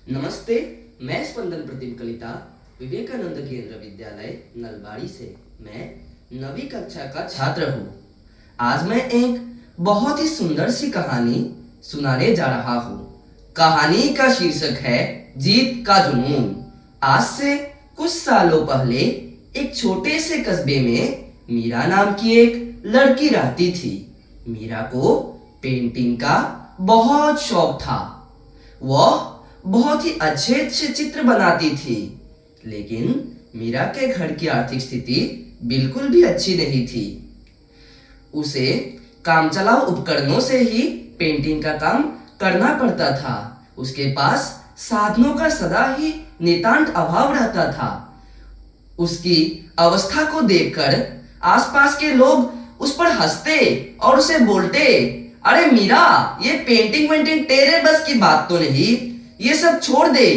नमस्ते, मैं स्पंदन प्रतिम कलिता विवेकानंद केंद्र विद्यालय नलबाड़ी से मैं 9वीं कक्षा का छात्र हूँ। आज मैं एक बहुत ही सुंदर सी कहानी सुनाने जा रहा हूँ। कहानी का शीर्षक है जीत का जुनून। आज से कुछ सालों पहले एक छोटे से कस्बे में मीरा नाम की एक लड़की रहती थी। मीरा को पेंटिंग का बहुत शौक था। वह बहुत ही अच्छे अच्छे चित्र बनाती थी, लेकिन मीरा के घर की आर्थिक स्थिति बिल्कुल भी अच्छी नहीं थी। उसे काम चलाऊ उपकरणों से ही पेंटिंग का काम करना पड़ता था। उसके पास साधनों का सदा ही नितांत अभाव रहता था। उसकी अवस्था को देखकर आसपास के लोग उस पर हंसते और उसे बोलते, अरे मीरा, ये पेंटिंग वेंटिंग तेरे बस की बात तो नहीं, ये सब छोड़ दे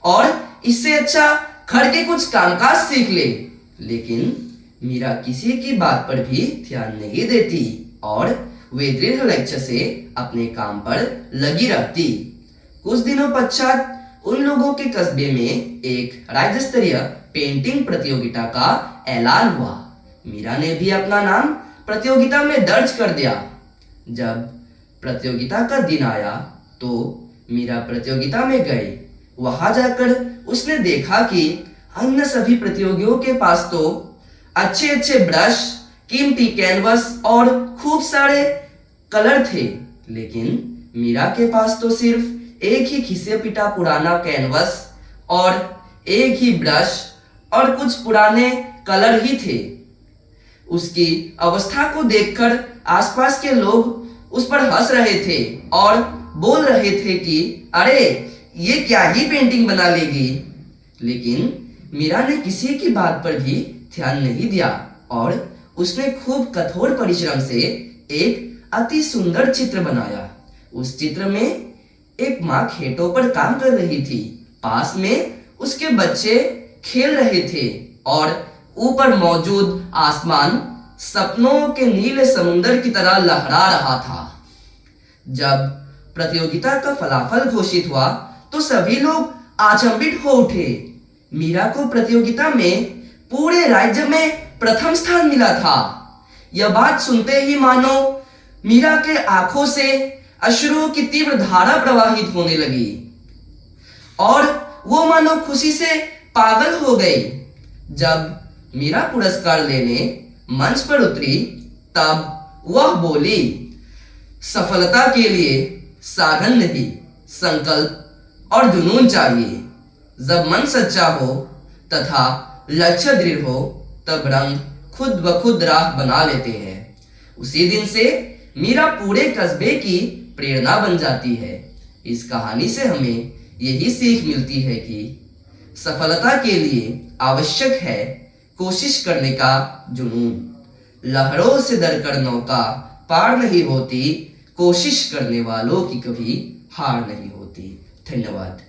और इससे अच्छा घर के कुछ कामकाज सीख ले। लेकिन मीरा किसी की बात पर भी ध्यान नहीं देती और वे दृढ़ लक्ष्य से अपने काम पर लगी रहती। कुछ दिनों पश्चात उन लोगों के कस्बे में एक राज्य स्तरीय पेंटिंग प्रतियोगिता का ऐलान हुआ। मीरा ने भी अपना नाम प्रतियोगिता में दर्ज कर दिया। जब प्रतियोगिता का दिन आया तो मीरा प्रतियोगिता में गई। वहां जाकर उसने देखा कि अन्य सभी प्रतियोगियों के पास तो अच्छे अच्छे ब्रश, कीमती कैनवस और खूब सारे कलर थे, लेकिन मीरा के पास तो सिर्फ एक ही घिसे पिटा पुराना कैनवस और एक ही ब्रश और कुछ पुराने कलर ही थे। उसकी अवस्था को देखकर आसपास के लोग उस पर हंस रहे थे और बोल रहे थे कि अरे ये क्या ही पेंटिंग बना लेगी। लेकिन मीरा ने किसी की बात पर भी ध्यान नहीं दिया और उसने खूब कठोर परिश्रम से एक अति सुंदर चित्र बनाया। उस चित्र में एक माँ खेतों पर काम कर रही थी। पास में उसके बच्चे खेल रहे थे और ऊपर मौजूद आसमान सपनों के नीले समुद्र की तरह लहरा रहा था। जब प्रतियोगिता का फलाफल घोषित हुआ तो सभी लोग अचंभित हो उठे। मीरा को प्रतियोगिता में पूरे राज्य में प्रथम स्थान मिला था। यह बात सुनते ही मानो मीरा के आंखों से अश्रुओं की तीव्र धारा प्रवाहित होने लगी और वो मानो खुशी से पागल हो गई। जब मीरा पुरस्कार लेने मंच पर उतरी तब वह बोली, सफलता के लिए साधन नहीं, संकल्प और जुनून चाहिए। जब मन सच्चा हो तथा लक्ष्य दृढ़ हो तब रंग खुद ब खुद राह बना लेते हैं। उसी दिन से मीरा पूरे कस्बे की प्रेरणा बन जाती है। इस कहानी से हमें यही सीख मिलती है कि सफलता के लिए आवश्यक है कोशिश करने का जुनून। लहरों से डरकर नौका पार नहीं होती, कोशिश करने वालों की कभी हार नहीं होती। धन्यवाद।